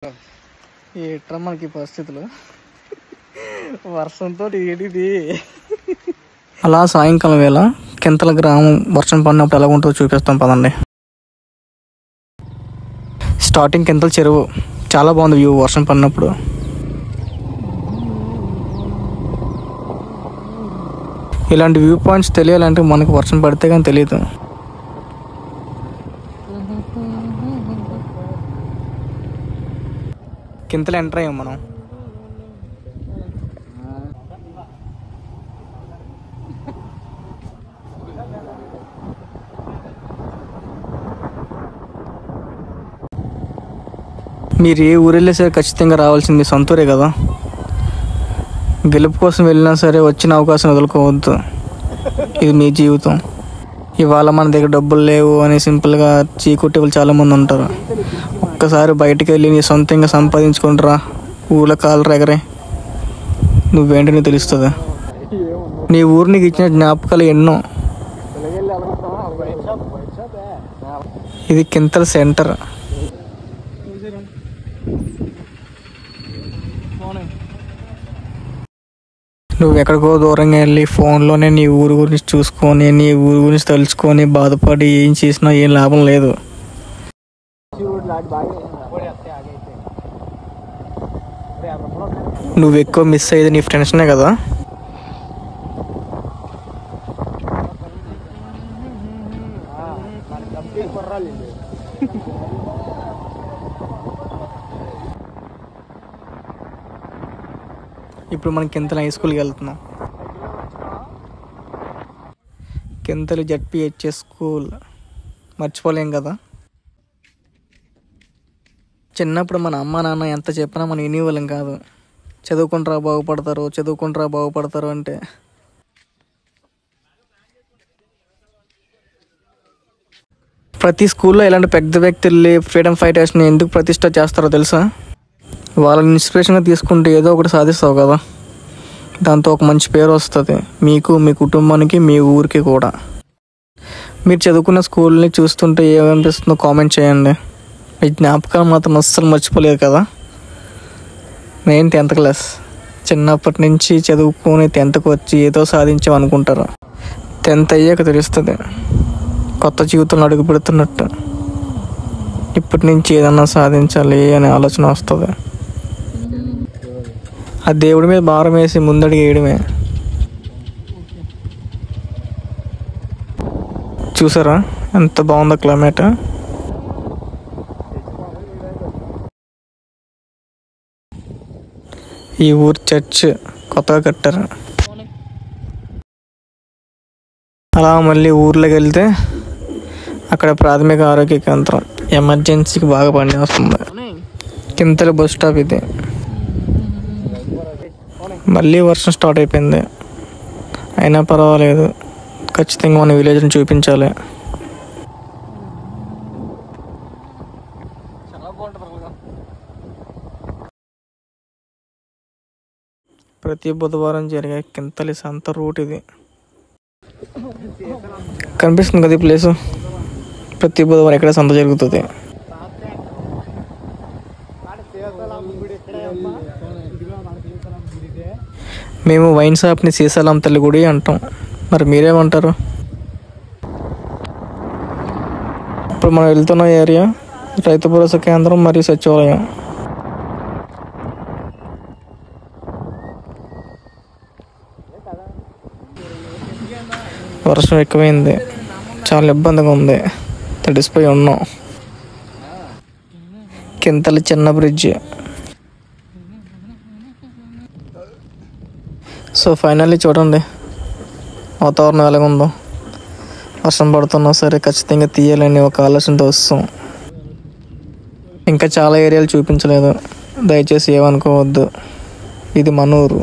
ఏట్రా మనకి పరిస్థితులు వర్షంతో ఏడిది. అలా సాయంకాలం వేళ కింతల గ్రామం వర్షం పడినప్పుడు ఎలా ఉంటుందో చూపిస్తాం పదండి. స్టార్టింగ్ కింతల చెరువు చాలా బాగుంది వ్యూ వర్షం పడినప్పుడు. ఇలాంటి వ్యూ పాయింట్స్ తెలియాలంటే మనకు వర్షం పడితే కానీ తెలియదు. కింతలు ఎంటర్ అయ్యాం మనం. మీరు ఏ ఊరు వెళ్ళే సరే ఖచ్చితంగా రావాల్సింది మీ సొంత ఊరే కదా. గెలుపు కోసం వెళ్ళినా సరే వచ్చిన అవకాశం వదులుకోవద్దు. ఇది మీ జీవితం. ఇవాళ మన దగ్గర డబ్బులు లేవు అని సింపుల్గా చీకొట్టే వాళ్ళు చాలామంది ఉంటారు. ఒక్కసారి బయటకు వెళ్ళి నీ సొంతంగా సంపాదించుకుంటారా, ఊళ్ళో కాలు ఎగరే నువ్వేంటని తెలుస్తుంది. నీ ఊరు నీకు ఇచ్చిన జ్ఞాపకాలు ఎన్నో. ఇది కింతల సెంటర్. నువ్వు ఎక్కడికో దూరంగా వెళ్ళి ఫోన్లోనే నీ ఊరు గురించి చూసుకొని నీ ఊరు గురించి తలుచుకొని బాధపడి ఏం చేసినా ఏం లాభం లేదు. నువ్వు ఎక్కువ మిస్ అయ్యేది నీ ఫ్రెండ్స్నే కదా. ఇప్పుడు మనం కింతలు హై స్కూల్కి వెళ్తున్నాం. కింతలు జెడ్పీహెచ్ఎస్ స్కూల్ మర్చిపోలేం కదా. చిన్నప్పుడు మన అమ్మ నాన్న ఎంత చెప్పినా మనం వినేవాళ్ళం కాదు. చదువుకుంటారా బాగుపడతారు, చదువుకుంటారా బాగుపడతారు అంటే. ప్రతి స్కూల్లో ఇలాంటి పెద్ద వ్యక్తుల్ని ఫ్రీడమ్ ఫైటర్స్ని ఎందుకు ప్రతిష్ట చేస్తారో తెలుసా? వాళ్ళని ఇన్స్పిరేషన్గా తీసుకుంటే ఏదో ఒకటి సాధిస్తావు కదా. దాంతో ఒక మంచి పేరు వస్తుంది మీకు, మీ కుటుంబానికి, మీ ఊరికి కూడా. మీరు చదువుకున్న స్కూల్ని చూస్తుంటే ఏమనిపిస్తుందో కామెంట్ చేయండి. మీ జ్ఞాపకాలు మాత్రం అస్సలు మర్చిపోలేదు కదా. నేను 10th క్లాస్. చిన్నప్పటి నుంచి చదువుకొని 10th వచ్చి ఏదో సాధించాం అనుకుంటారు. 10th అయ్యాక తెలుస్తుంది కొత్త జీవితంలో అడుగు పెడుతున్నట్టు. ఇప్పటి నుంచి ఏదన్నా సాధించాలి అనే ఆలోచన వస్తుంది. ఆ దేవుడి మీద భారం వేసి ముందడుగు వేయడమే. చూసారా ఎంత బాగుందో క్లైమేట్. ఈ ఊరు చర్చ్ కొత్తగా కట్టారు. అలా మళ్ళీ ఊర్లోకి వెళ్తే అక్కడ ప్రాథమిక ఆరోగ్య కేంద్రం ఎమర్జెన్సీకి బాగా పనిచేస్తుంది. కింతల బస్ స్టాప్ ఇది. మళ్ళీ వర్షం స్టార్ట్ అయిపోయింది. అయినా పర్వాలేదు, ఖచ్చితంగా మన విలేజ్ని చూపించాలి. ప్రతి బుధవారం జరిగే కింతలి సంత రూట్ ఇది. కనిపిస్తుంది కదా ఈ ప్లేసు. ప్రతి బుధవారం ఎక్కడ సంత జరుగుతుంది. మేము వైన్ షాప్ని సీసాలం తల్లి గుడి అంటాం. మరి మీరేమంటారు? ఇప్పుడు మనం వెళ్తున్న ఏరియా రైతు భరోసా కేంద్రం మరియు సచివాలయం. వర్షం ఎక్కువైంది, చాలా ఇబ్బందిగా ఉంది, తడిసిపోయి ఉన్నాం. కింతలి చిన్న బ్రిడ్జ్. సో ఫైనల్లీ చూడండి వాతావరణం ఎలాగుందో. వర్షం పడుతున్నా సరే ఖచ్చితంగా తీయాలని ఒక ఆలోచనతో వస్తాం. ఇంకా చాలా ఏరియాలు చూపించలేదు, దయచేసి ఏమనుకోవద్దు. ఇది మన ఊరు.